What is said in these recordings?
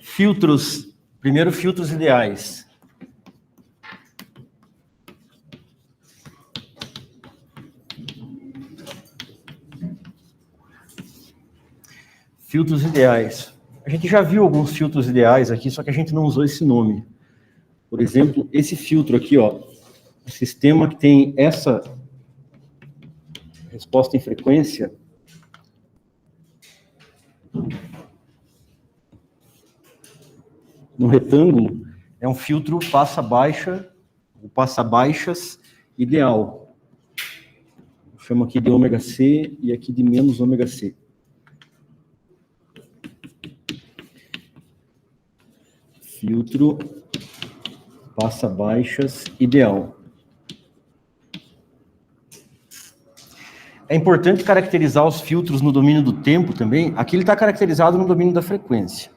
Filtros, primeiro filtros ideais. Filtros ideais. A gente já viu alguns filtros ideais aqui, só que a gente não usou esse nome. Por exemplo, esse filtro aqui, ó, o sistema que tem essa resposta em frequência, no retângulo, é um filtro passa-baixas ideal. Chamo aqui de ômega C e aqui de menos ômega C. Filtro passa-baixas ideal. É importante caracterizar os filtros no domínio do tempo também. Aqui ele está caracterizado no domínio da frequência.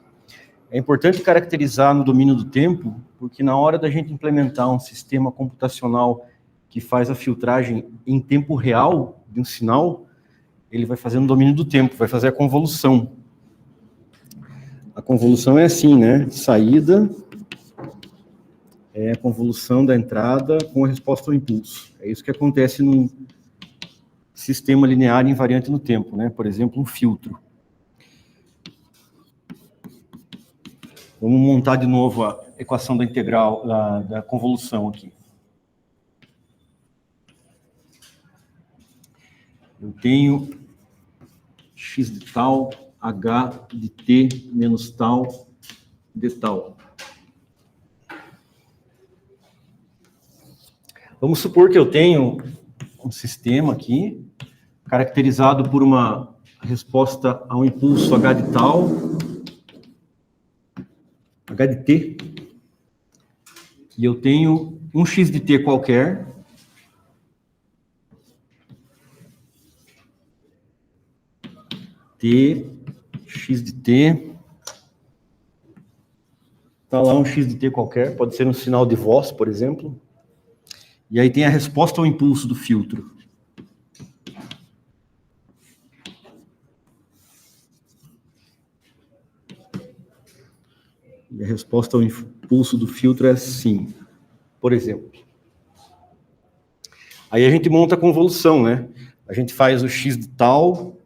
É importante caracterizar no domínio do tempo, porque na hora da gente implementar um sistema computacional que faz a filtragem em tempo real de um sinal, ele vai fazer no domínio do tempo, vai fazer a convolução. A convolução é assim, né? Saída é a convolução da entrada com a resposta ao impulso. É isso que acontece num sistema linear invariante no tempo, né? Por exemplo, um filtro. Vamos montar de novo a equação da integral, da convolução aqui. Eu tenho x de tal, h de t menos tal de tal. Vamos supor que eu tenho um sistema aqui, caracterizado por uma resposta ao impulso h de tal, h de t, e eu tenho um x de t qualquer, t, x de t, está lá um x de t qualquer, pode ser um sinal de voz, por exemplo, e aí tem a resposta ao impulso do filtro. E a resposta ao impulso do filtro é assim, por exemplo. Aí a gente monta a convolução, né? A gente faz o x de tal,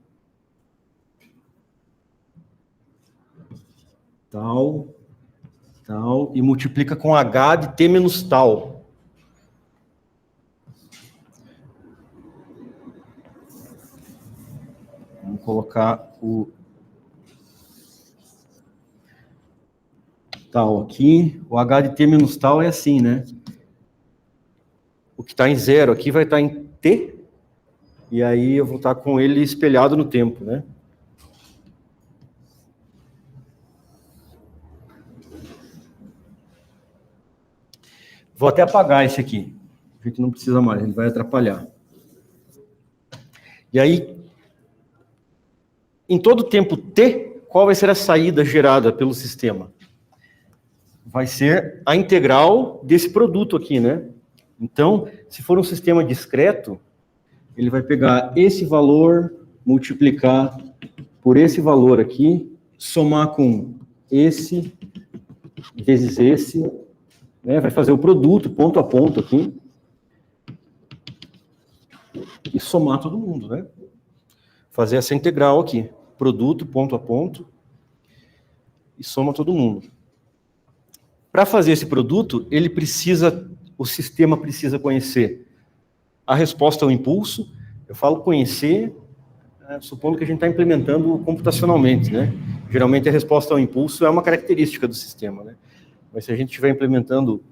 e multiplica com h de t menos tal. Vamos colocar o tal aqui. O h de t menos tal é assim, né? O que está em zero aqui vai estar em t, e aí eu vou estar com ele espelhado no tempo, né? Vou até apagar esse aqui. A gente não precisa mais, ele vai atrapalhar. E aí, em todo tempo t, qual vai ser a saída gerada pelo sistema? Vai ser a integral desse produto aqui, né? Então, se for um sistema discreto, ele vai pegar esse valor, multiplicar por esse valor aqui, somar com esse, vezes esse, né? Vai fazer o produto, ponto a ponto aqui, e somar todo mundo, né? Fazer essa integral aqui, produto, ponto a ponto, e soma todo mundo. Para fazer esse produto, o sistema precisa conhecer a resposta ao impulso. Eu falo conhecer, supondo que a gente está implementando computacionalmente, né? Geralmente a resposta ao impulso é uma característica do sistema, né? Mas se a gente estiver implementando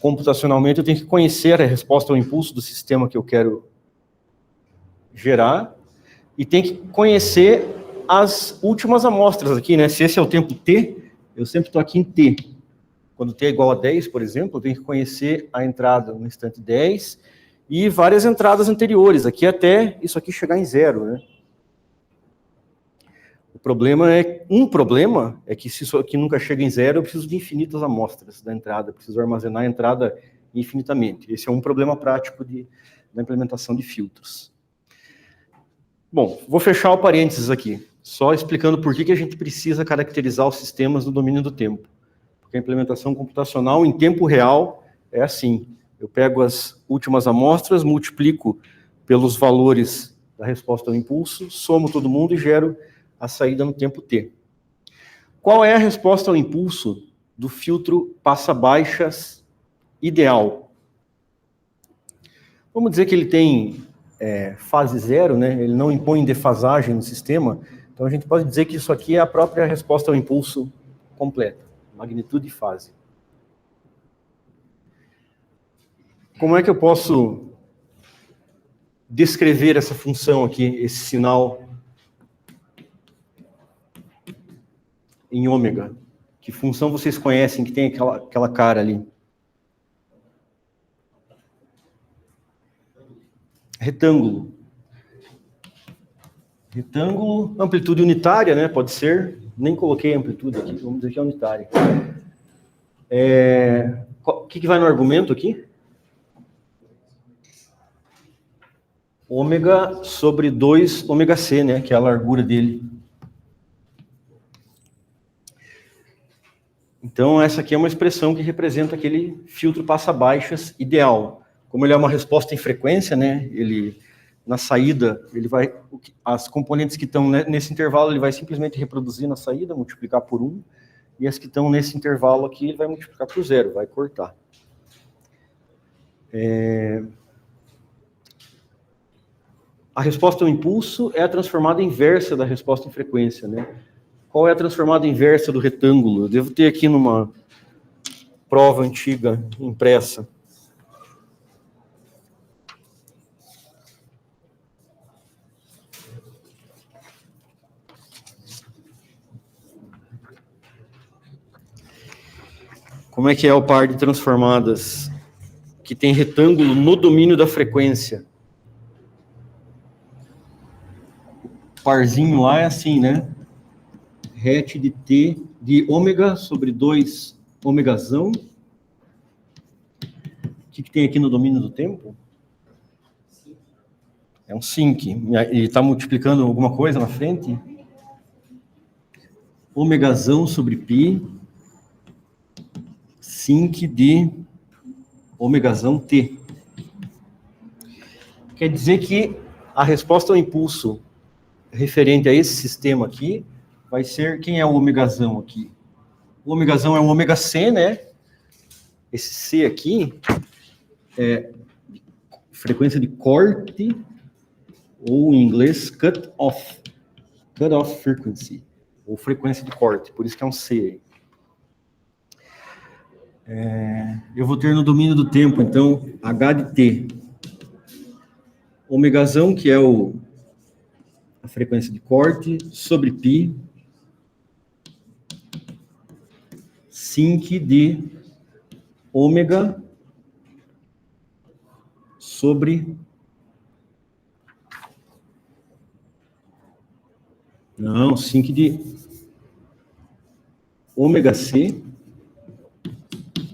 computacionalmente, eu tenho que conhecer a resposta ao impulso do sistema que eu quero gerar, e tem que conhecer as últimas amostras aqui, né? Se esse é o tempo t, eu sempre estou aqui em t. Quando t é igual a 10, por exemplo, eu tenho que conhecer a entrada no instante 10 e várias entradas anteriores, aqui até isso aqui chegar em zero, né? Um problema é que se isso aqui nunca chega em zero, eu preciso de infinitas amostras da entrada, eu preciso armazenar a entrada infinitamente. Esse é um problema prático da implementação de filtros. Bom, vou fechar o parênteses aqui. só explicando por que a gente precisa caracterizar os sistemas no domínio do tempo. Porque a implementação computacional em tempo real é assim. Eu pego as últimas amostras, multiplico pelos valores da resposta ao impulso, somo todo mundo e gero a saída no tempo t. Qual é a resposta ao impulso do filtro passa-baixas ideal? Vamos dizer que ele tem fase zero, né? Ele não impõe defasagem no sistema, então a gente pode dizer que isso aqui é a própria resposta ao impulso completa, magnitude e fase. Como é que eu posso descrever essa função aqui, esse sinal em ômega? Que função vocês conhecem que tem aquela cara ali? Retângulo. Retângulo, amplitude unitária, né? Pode ser. Nem coloquei amplitude aqui, vamos dizer que é unitária. O que vai no argumento aqui? Ômega sobre 2 ômega c, né? Que é a largura dele. Então, essa aqui é uma expressão que representa aquele filtro passa-baixas ideal. Como ele é uma resposta em frequência, né? Ele, na saída, ele vai, as componentes que estão nesse intervalo, ele vai simplesmente reproduzir na saída, multiplicar por 1, e as que estão nesse intervalo aqui, ele vai multiplicar por 0, vai cortar. A resposta ao impulso é a transformada inversa da resposta em frequência, né? Qual é a transformada inversa do retângulo? Eu devo ter aqui numa prova antiga impressa. Como é que é o par de transformadas que tem retângulo no domínio da frequência? O parzinho lá é assim, né? Het de t de ômega sobre 2 ômegazão. O que tem aqui no domínio do tempo? É um sinc. E está multiplicando alguma coisa na frente? Ômegazão sobre π. Sinc de ômegazão t. Quer dizer que a resposta ao impulso referente a esse sistema aqui vai ser, quem é o ômegazão aqui? O ômegazão é o ômega c, né? Esse c aqui é frequência de corte, ou em inglês, cut off frequency, ou frequência de corte, por isso que é um c. Eu vou ter no domínio do tempo, então, h de t. Ômegazão, que é a frequência de corte, sobre π, sinc de ômega sobre... Não, sinc de ômega c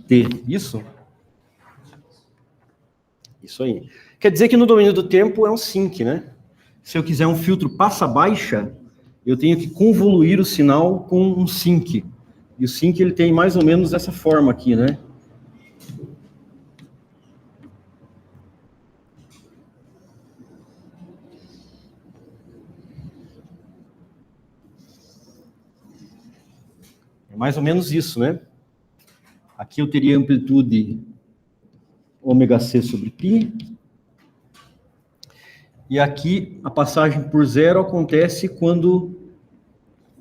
t. Isso? Isso aí. Quer dizer que no domínio do tempo é um sinc, né? Se eu quiser um filtro passa-baixa, eu tenho que convoluir o sinal com um sinc. E o sinc ele tem mais ou menos essa forma aqui, né? É mais ou menos isso, né? Aqui eu teria amplitude ômega c sobre π. E aqui a passagem por 0 acontece quando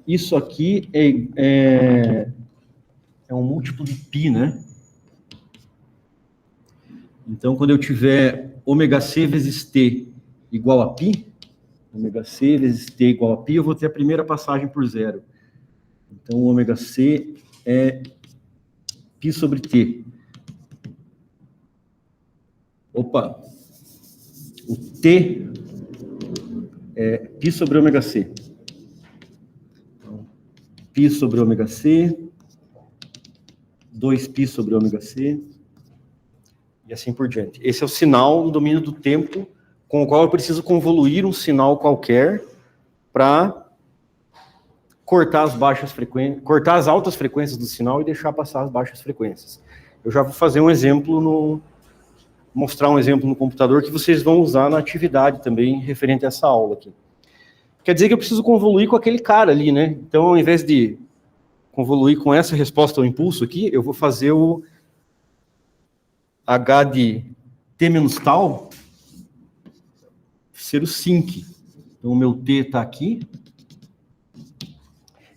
isso aqui é um múltiplo de π, né? Então, quando eu tiver ômega c vezes t igual a π, ômega c vezes t igual a π, eu vou ter a primeira passagem por 0. Então, o ômega c é π sobre t. Opa! O t é π sobre ômega c. Então, π sobre ômega c, 2π sobre ômega c, e assim por diante. Esse é o sinal no domínio do tempo, com o qual eu preciso convoluir um sinal qualquer para cortar as baixas frequências, cortar as altas frequências do sinal e deixar passar as baixas frequências. Eu já vou fazer um exemplo mostrar um exemplo no computador que vocês vão usar na atividade também referente a essa aula aqui. Quer dizer que eu preciso convoluir com aquele cara ali, né? Então, ao invés de convoluir com essa resposta ao impulso aqui, eu vou fazer o H de T menos tal ser o sinc. Então, o meu T está aqui.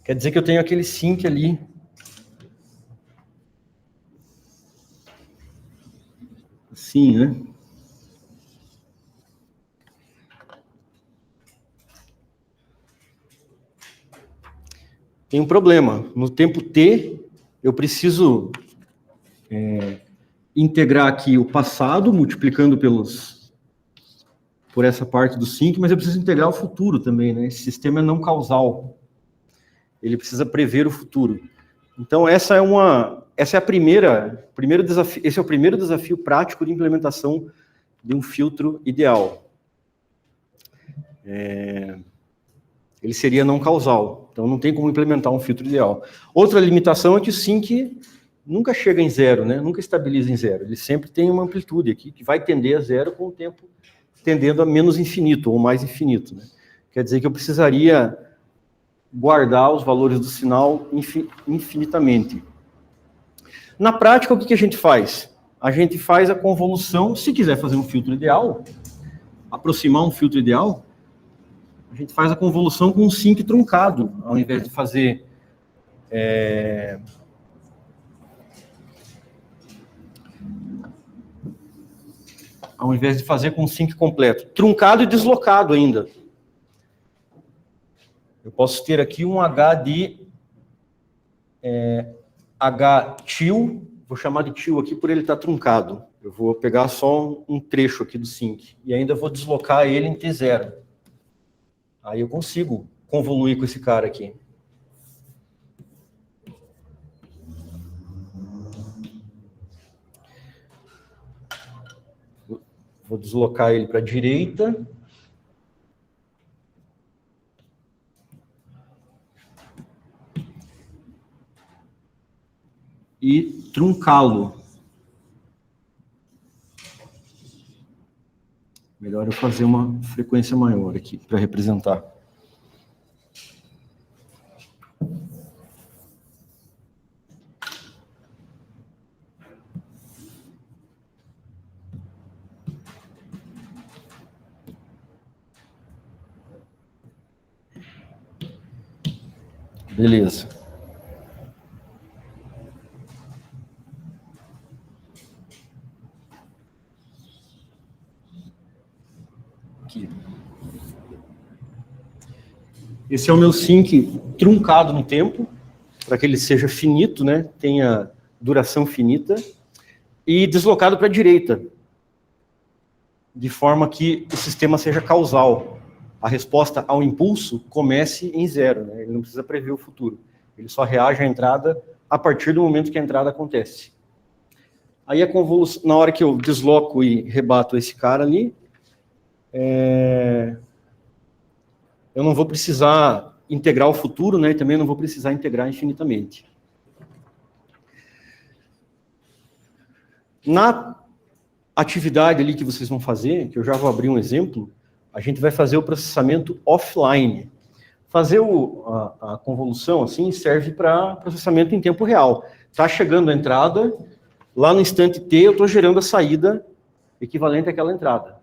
Quer dizer que eu tenho aquele sinc ali. Assim, né? Tem um problema. No tempo T, eu preciso integrar aqui o passado, multiplicando por essa parte do sinc, mas eu preciso integrar o futuro também, né? Esse sistema é não causal. Ele precisa prever o futuro. Então, esse é o primeiro desafio prático de implementação de um filtro ideal. Ele seria não causal, então não tem como implementar um filtro ideal. Outra limitação é que o sinc nunca chega em zero, né? Nunca estabiliza em zero. Ele sempre tem uma amplitude aqui, que vai tender a zero com o tempo tendendo a menos infinito, ou mais infinito, né? Quer dizer que eu precisaria guardar os valores do sinal infinitamente. Na prática, o que a gente faz? A gente faz a convolução, se quiser fazer um filtro ideal, aproximar um filtro ideal, a gente faz a convolução com um sinc truncado, ao invés de fazer com um sinc completo. Truncado e deslocado ainda. Eu posso ter aqui um H de H til, vou chamar de til aqui por ele estar truncado. Eu vou pegar só um trecho aqui do sinc e ainda vou deslocar ele em T0. Aí eu consigo convoluir com esse cara aqui. Vou deslocar ele para a direita. E truncá-lo. Melhor eu fazer uma frequência maior aqui para representar. Beleza. Aqui. Esse é o meu sinc truncado no tempo, para que ele seja finito, né? Tenha duração finita, e deslocado para a direita, de forma que o sistema seja causal. A resposta ao impulso comece em zero, né? Ele não precisa prever o futuro. Ele só reage à entrada a partir do momento que a entrada acontece. Aí a convolução, na hora que eu desloco e rebato esse cara ali, eu não vou precisar integrar o futuro, né? E também não vou precisar integrar infinitamente. Na atividade ali que vocês vão fazer, que eu já vou abrir um exemplo, a gente vai fazer o processamento offline. Fazer a convolução, assim, serve para processamento em tempo real. Está chegando a entrada, lá no instante T, eu estou gerando a saída equivalente àquela entrada.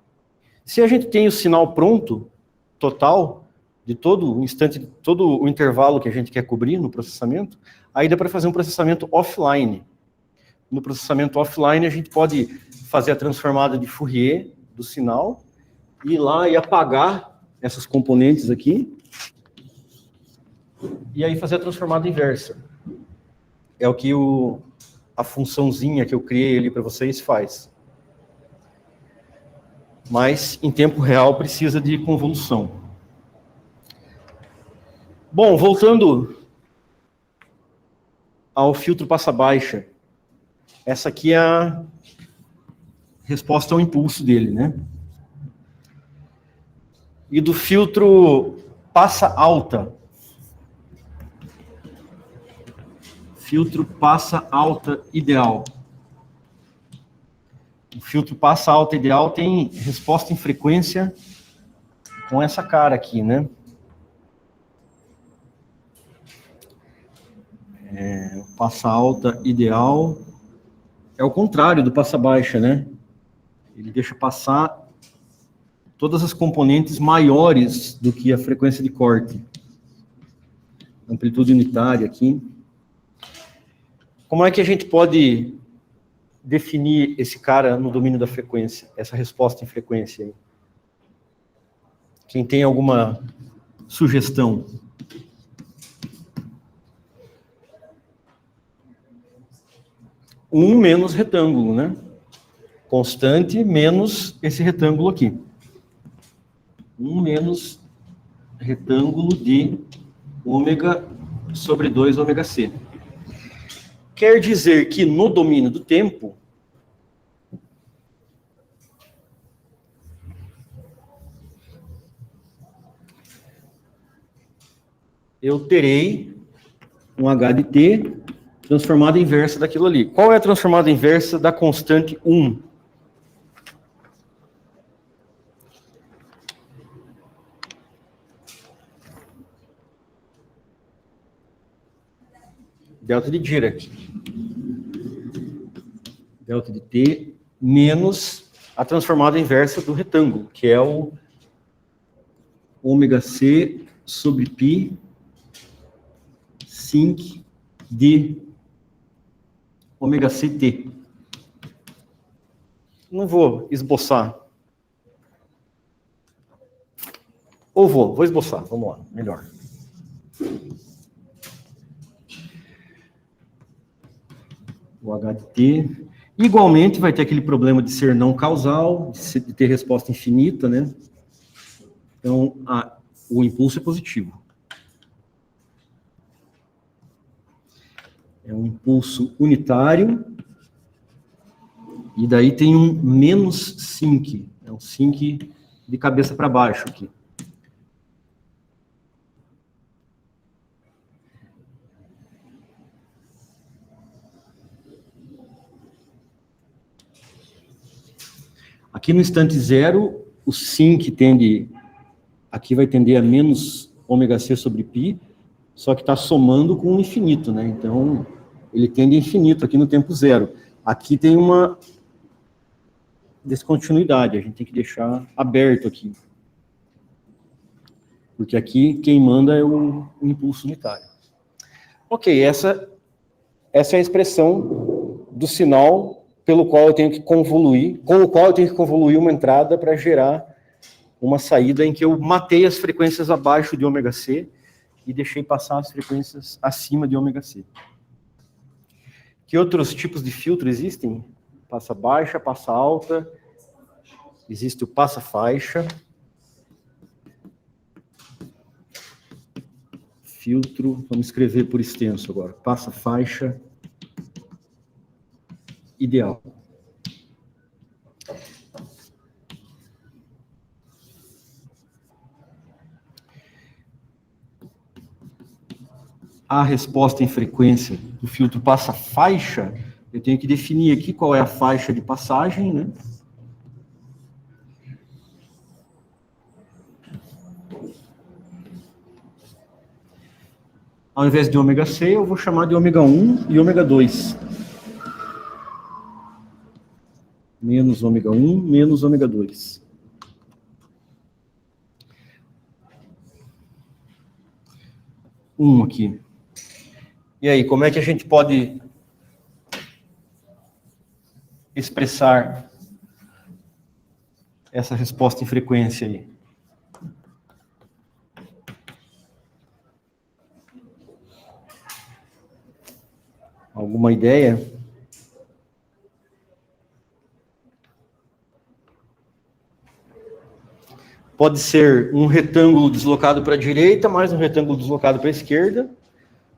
Se a gente tem o sinal pronto, total, de todo o instante, todo o intervalo que a gente quer cobrir no processamento, aí dá para fazer um processamento offline. No processamento offline, a gente pode fazer a transformada de Fourier do sinal, ir lá e apagar essas componentes aqui, e aí fazer a transformada inversa. É o que a funçãozinha que eu criei ali para vocês faz. Mas, em tempo real, precisa de convolução. Bom, voltando ao filtro passa-baixa. Essa aqui é a resposta ao impulso dele, né? E do filtro passa-alta. filtro passa alta ideal. O filtro passa alta ideal tem resposta em frequência com essa cara aqui, né? O passa alta ideal é o contrário do passa baixa, né? Ele deixa passar todas as componentes maiores do que a frequência de corte. Amplitude unitária aqui. Como é que a gente pode definir esse cara no domínio da frequência, essa resposta em frequência aí? Quem tem alguma sugestão? Um menos retângulo, né? Constante menos esse retângulo aqui. 1 menos retângulo de ômega sobre 2 ômega c. Quer dizer que no domínio do tempo, eu terei um h de t transformada inversa daquilo ali. Qual é a transformada inversa da constante 1? Delta de Dirac. Delta de t menos a transformada inversa do retângulo, que é o ômega c sobre π sinc de ômega ct. Não vou esboçar. Ou vou esboçar, vamos lá, melhor. O H de T. Igualmente vai ter aquele problema de ser não causal, de ter resposta infinita, né? Então, o impulso é positivo. É um impulso unitário. E daí tem um menos sinc. É um sinc de cabeça para baixo aqui. Aqui no instante zero, o sinc tende... Aqui vai tender a menos ômega c sobre π, só que está somando com o infinito, né? Então, ele tende a infinito aqui no tempo zero. Aqui tem uma descontinuidade, a gente tem que deixar aberto aqui. Porque aqui quem manda é o impulso unitário. Ok, essa é a expressão do sinal pelo qual eu tenho que convoluir, com o qual eu tenho que convoluir uma entrada para gerar uma saída em que eu matei as frequências abaixo de ômega c e deixei passar as frequências acima de ômega c. Que outros tipos de filtro existem? Passa baixa, passa alta, existe o passa faixa, filtro, vamos escrever por extenso agora, passa faixa ideal. A resposta em frequência do filtro passa faixa, eu tenho que definir aqui qual é a faixa de passagem, né? Ao invés de ômega c, eu vou chamar de ômega 1 e ômega 2. Menos ômega 1, menos ômega 2. Aqui. E aí, como é que a gente pode expressar essa resposta em frequência aí? Alguma ideia? Pode ser um retângulo deslocado para a direita, mais um retângulo deslocado para a esquerda.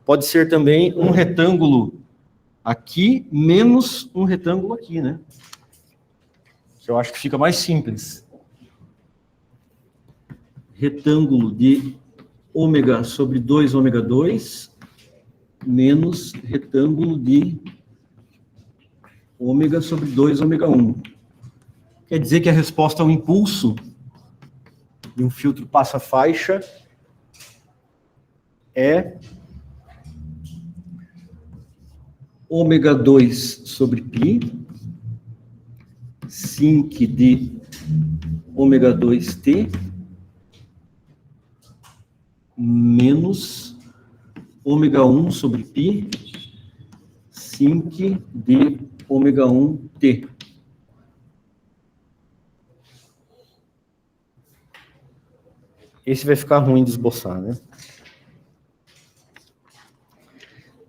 Pode ser também um retângulo aqui, menos um retângulo aqui, né? Que eu acho que fica mais simples. Retângulo de ômega sobre 2 ômega 2 menos retângulo de ômega sobre 2 ômega 1. Quer dizer que a resposta ao impulso de um filtro passa-faixa é ômega 2 sobre π, sinc de ômega 2t, menos ômega 1 sobre π, sinc de ômega 1t. Esse vai ficar ruim de esboçar, né?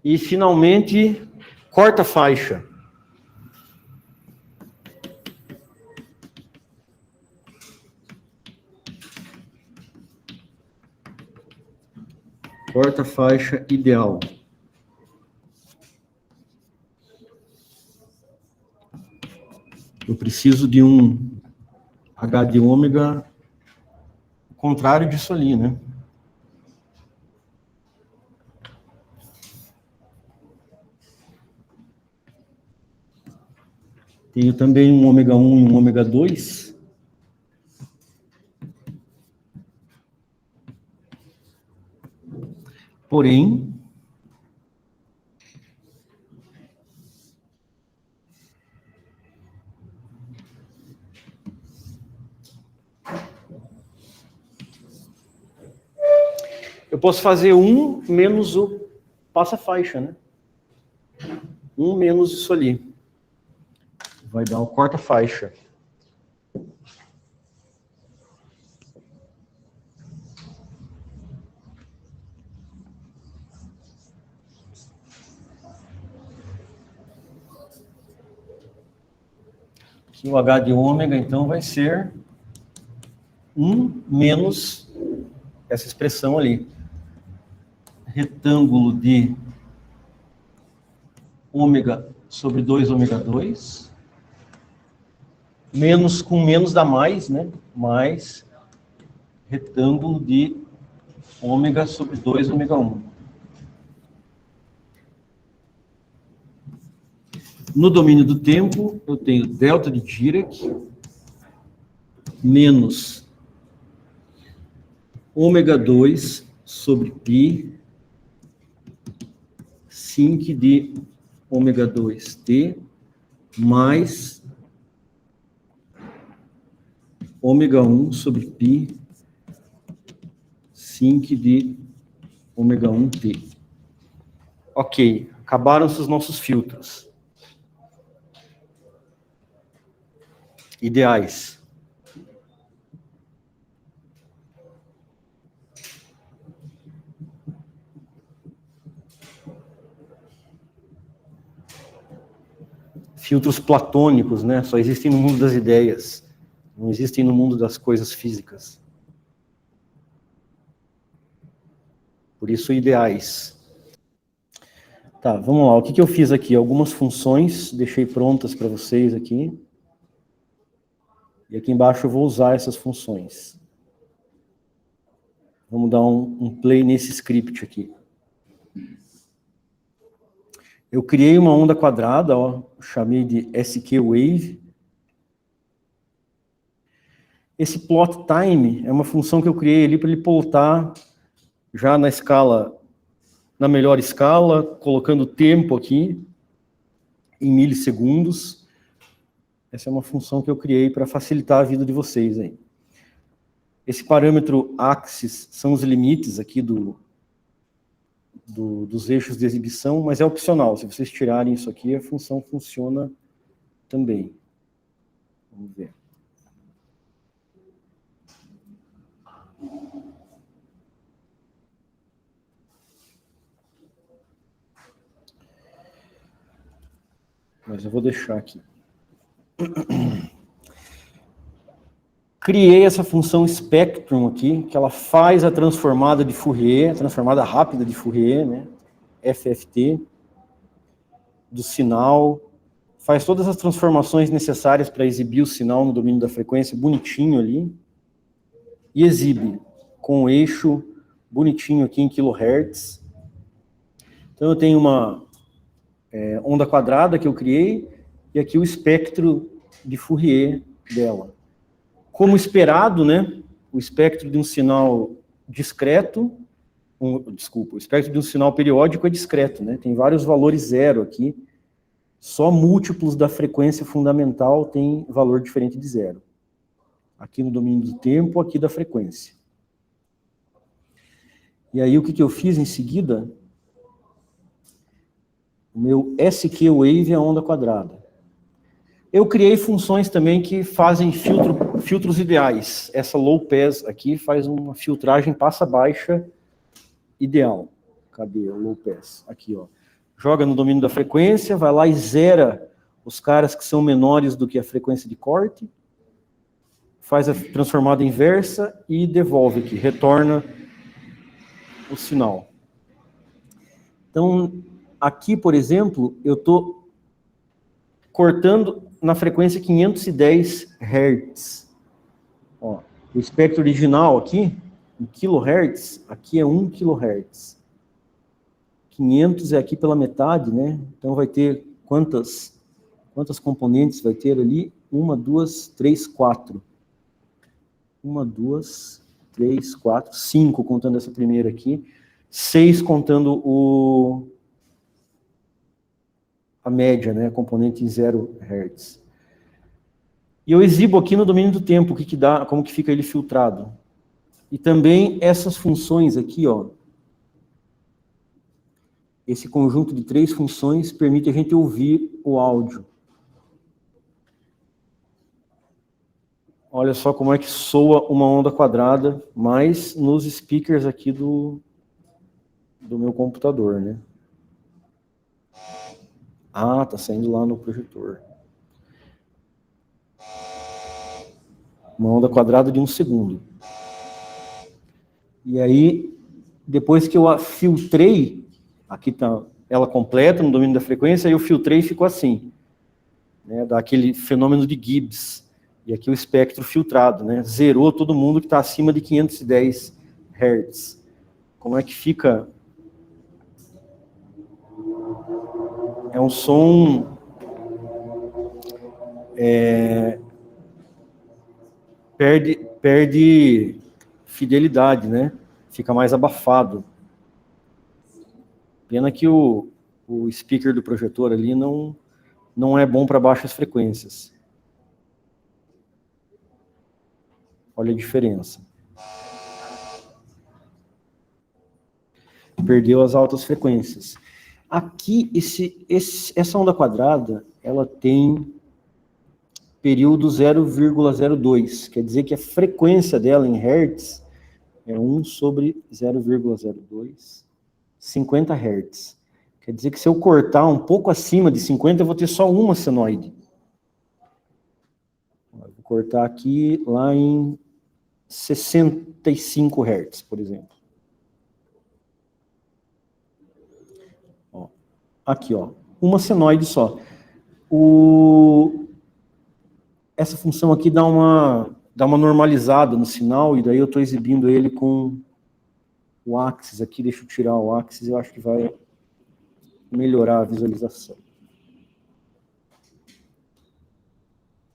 E, finalmente, quarta faixa. Quarta faixa ideal. Eu preciso de um H de ômega contrário disso ali, né? Tenho também um ômega 1 e um ômega 2. Porém, eu posso fazer 1 menos o passa-faixa, né? 1 menos isso ali. Vai dar o quarta-faixa. Aqui o H de ômega, então, vai ser 1 menos essa expressão ali. Retângulo de ômega sobre 2 ômega 2. Menos com menos dá mais, né? Mais retângulo de ômega sobre 2 ômega 1. No domínio do tempo, eu tenho delta de Dirac menos ômega 2 sobre π sinc de ômega 2t mais ômega 1 sobre π sinc de ômega 1t. Ok, acabaram-se os nossos filtros ideais. Filtros platônicos, né? Só existem no mundo das ideias, não existem no mundo das coisas físicas. Por isso, ideais. Tá, vamos lá. O que eu fiz aqui? Algumas funções, deixei prontas para vocês aqui. E aqui embaixo eu vou usar essas funções. Vamos dar um play nesse script aqui. Eu criei uma onda quadrada, ó, chamei de skWave. Esse plot time é uma função que eu criei ali para ele plotar já na escala, na melhor escala, colocando tempo aqui em milissegundos. Essa é uma função que eu criei para facilitar a vida de vocês aí. Esse parâmetro axis são os limites aqui dos eixos de exibição, mas é opcional. Se vocês tirarem isso aqui, a função funciona também. Vamos ver. Mas eu vou deixar aqui. Criei essa função spectrum aqui, que ela faz a transformada de Fourier, a transformada rápida de Fourier, né? FFT, do sinal, faz todas as transformações necessárias para exibir o sinal no domínio da frequência, bonitinho ali, e exibe com o eixo bonitinho aqui em kHz. Então, eu tenho uma onda quadrada que eu criei, e aqui o espectro de Fourier dela. Como esperado, né, o espectro de um sinal discreto, o espectro de um sinal periódico é discreto, né, tem vários valores zero aqui, só múltiplos da frequência fundamental tem valor diferente de zero. Aqui no domínio do tempo, aqui da frequência. E aí o que eu fiz em seguida? O meu SQ-Wave é a onda quadrada. Eu criei funções também que fazem filtros ideais. Essa low pass aqui faz uma filtragem passa baixa ideal. Cadê o low pass? Aqui, ó. Joga no domínio da frequência, vai lá e zera os caras que são menores do que a frequência de corte, faz a transformada inversa e devolve aqui, retorna o sinal. Então, aqui, por exemplo, eu estou cortando na frequência 510 Hz. Ó, o espectro original aqui, em kHz, aqui é 1 kHz. 500 é aqui pela metade, né? Então vai ter quantas componentes vai ter ali? 1, 2, 3, 4. 1, 2, 3, 4, 5 contando essa primeira aqui. 6 contando a média, né? A componente em 0 Hz. E eu exibo aqui no domínio do tempo o que dá, como que fica ele filtrado. E também essas funções aqui, ó. Esse conjunto de 3 funções permite a gente ouvir o áudio. Olha só como é que soa uma onda quadrada, mas nos speakers aqui do meu computador, né? Ah, tá saindo lá no projetor. Uma onda quadrada de 1 segundo. E aí, depois que eu a filtrei, aqui está ela completa no domínio da frequência, aí eu filtrei e ficou assim, né? Dá aquele fenômeno de Gibbs. E aqui o espectro filtrado, né? Zerou todo mundo que está acima de 510 Hz. Como é que fica? É um som... Perde fidelidade, né? Fica mais abafado. Pena que o speaker do projetor ali não é bom para baixas frequências. Olha a diferença. Perdeu as altas frequências. Aqui, essa onda quadrada, ela tem período 0,02. Quer dizer que a frequência dela em Hertz é 1 sobre 0,02, 50 Hz. Quer dizer que se eu cortar um pouco acima de 50, eu vou ter só uma senoide. Vou cortar aqui lá em 65 Hz, por exemplo. Ó, aqui, ó, uma senoide só. Essa função aqui dá uma normalizada no sinal, e daí eu estou exibindo ele com o axis aqui. Deixa eu tirar o axis, eu acho que vai melhorar a visualização.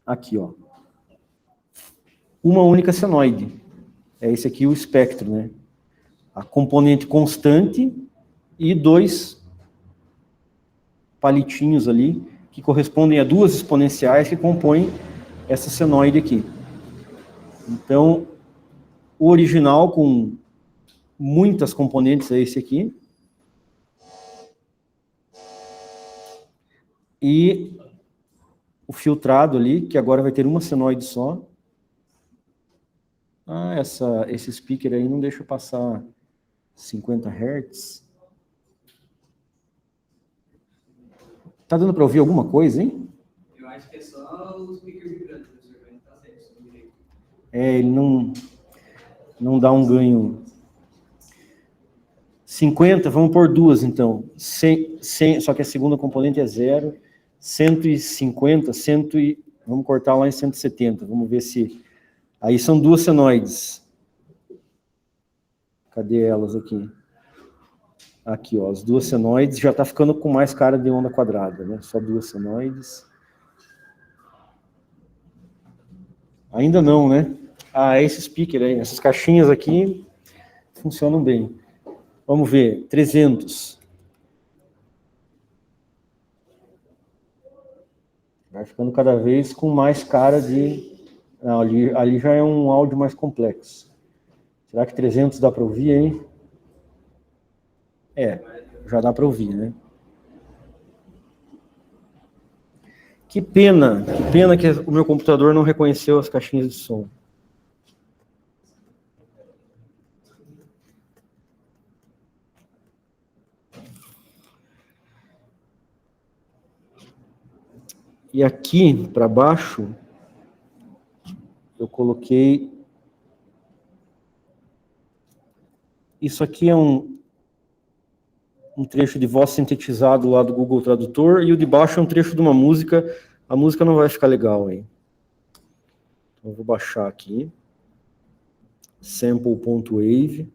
Aqui, ó. Uma única senoide. É esse aqui o espectro, né? A componente constante e 2 palitinhos ali, que correspondem a 2 exponenciais que compõem essa senoide aqui. Então, o original com muitas componentes é esse aqui. E o filtrado ali, que agora vai ter uma senoide só. Ah, esse speaker aí não deixa passar 50 Hz. Tá dando para ouvir alguma coisa, hein? Eu acho que é só o speaker vibrando, professor, vai estar certo direito. Ele não dá um ganho. 50, vamos pôr 2 então. 100, só que a segunda componente é 0. 150, vamos cortar lá em 170. Vamos ver se... Aí são 2 senoides. Cadê elas aqui? Aqui, ó, as duas senoides já está ficando com mais cara de onda quadrada, né? Só duas senoides. Ainda não, né? Ah, esse speaker aí, essas caixinhas aqui funcionam bem. Vamos ver, 300. Vai ficando cada vez com mais cara de... Não, ali já é um áudio mais complexo. Será que 300 dá para ouvir, hein? É, já dá para ouvir, né? Que pena que o meu computador não reconheceu as caixinhas de som. E aqui, para baixo, eu coloquei... Isso aqui é um trecho de voz sintetizado lá do Google Tradutor, e o de baixo é um trecho de uma música. A música não vai ficar legal aí. Então, eu vou baixar aqui. Sample.wave.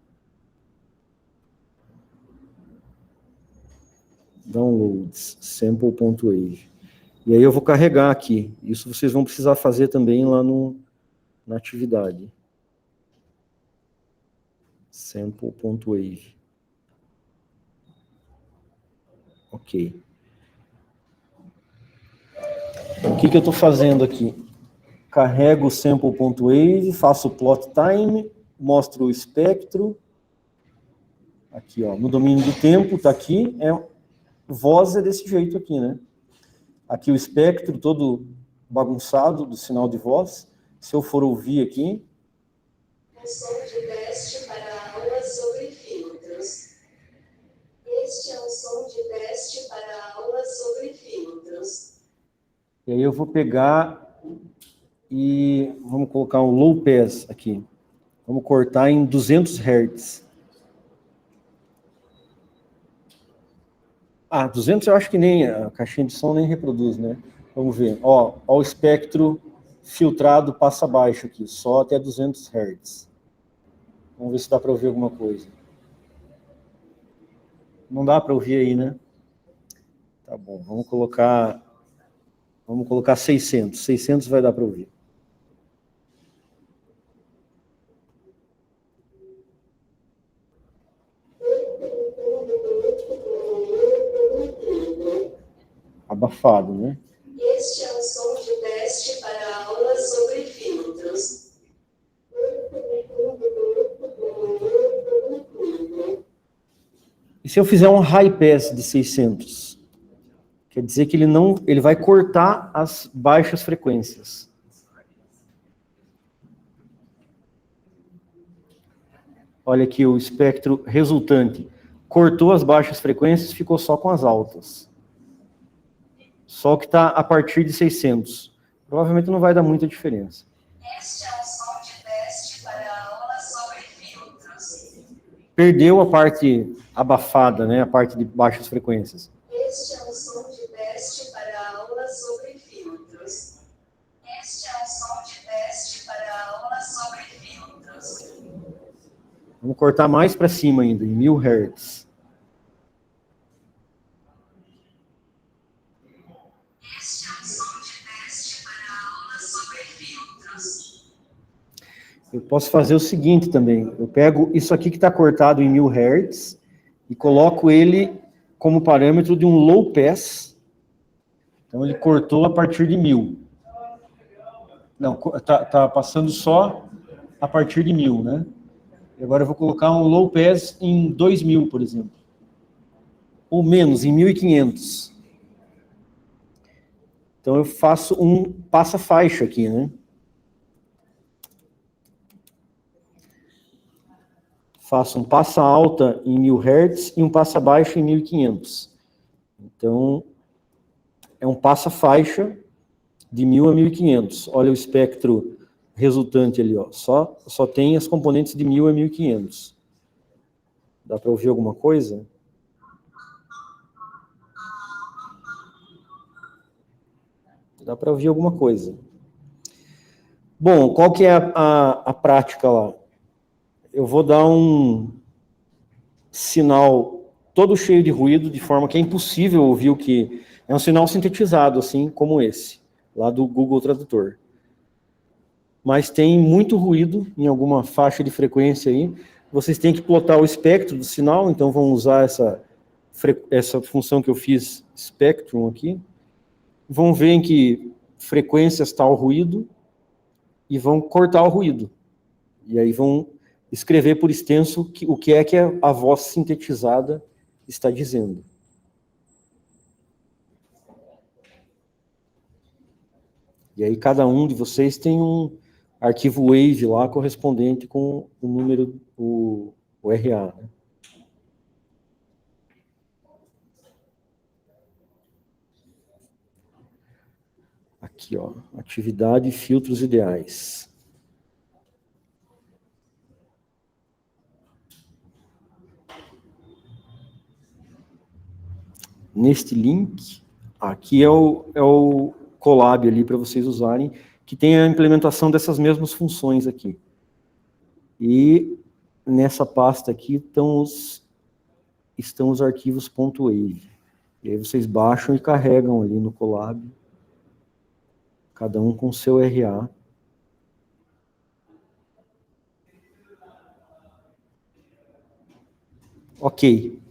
Downloads. Sample.wave. E aí eu vou carregar aqui. Isso vocês vão precisar fazer também lá na atividade. Sample.wave. Ok. O que eu estou fazendo aqui? Carrego o sample.wave, faço o plot time, mostro o espectro. Aqui, ó, no domínio do tempo, está aqui. Voz é desse jeito aqui, né? Aqui o espectro todo bagunçado do sinal de voz. Se eu for ouvir aqui... Um som de teste para a aula sobre filtros. Este é um som de teste para a aula sobre filtros. E aí eu vou pegar e vamos colocar um low pass aqui. Vamos cortar em 200 Hz. Ah, 200 eu acho que nem a caixinha de som nem reproduz, né? Vamos ver. Ó o espectro filtrado passa baixo aqui, só até 200 Hz. Vamos ver se dá para ouvir alguma coisa. Não dá para ouvir aí, né? Tá bom, vamos colocar 600. 600 vai dar para ouvir. Abafado, né? Este é um som de teste para a aula sobre filtros. E se eu fizer um high pass de 600? Quer dizer que ele vai cortar as baixas frequências. Olha aqui o espectro resultante. Cortou as baixas frequências, ficou só com as altas. Só que está a partir de 600. Provavelmente não vai dar muita diferença. Este é um som de teste para a aula sobre filtros. Perdeu a parte abafada, né? A parte de baixas frequências. Este é um som de teste para a aula sobre filtros. Este é um som de teste para a aula sobre filtros. Vamos cortar mais para cima ainda, em 1000 Hz. Este é um som de teste para a aula sobre filtros. Eu posso fazer o seguinte também. Eu pego isso aqui que está cortado em 1000 Hz e coloco ele como parâmetro de um low pass. Então ele cortou a partir de 1000. Não, tá passando só a partir de 1000, né? E agora eu vou colocar um low pass em 2000, por exemplo. Ou menos, em 1500. Então eu faço um passa-faixa aqui, né? Faço um passa-alta em 1000 Hz e um passa-baixo em 1500. Então, é um passa-faixa de 1000 a 1500. Olha o espectro resultante ali, ó. Só tem as componentes de 1000 a 1500. Dá para ouvir alguma coisa? Dá para ouvir alguma coisa. Bom, qual que é a prática lá? Eu vou dar um sinal todo cheio de ruído, de forma que é impossível ouvir o que... É um sinal sintetizado, assim como esse, lá do Google Tradutor. Mas tem muito ruído em alguma faixa de frequência aí. Vocês têm que plotar o espectro do sinal, então vão usar essa função que eu fiz, Spectrum aqui. Vão ver em que frequências está o ruído e vão cortar o ruído. E aí vão escrever por extenso o que é que a voz sintetizada está dizendo. E aí cada um de vocês tem um arquivo WAV lá correspondente com o número, o RA. Né? Aqui, ó, atividade e filtros ideais. Neste link, aqui é o Colab ali para vocês usarem, que tem a implementação dessas mesmas funções aqui. E nessa pasta aqui estão os arquivos .wave. E aí vocês baixam e carregam ali no Colab, cada um com seu RA. Ok.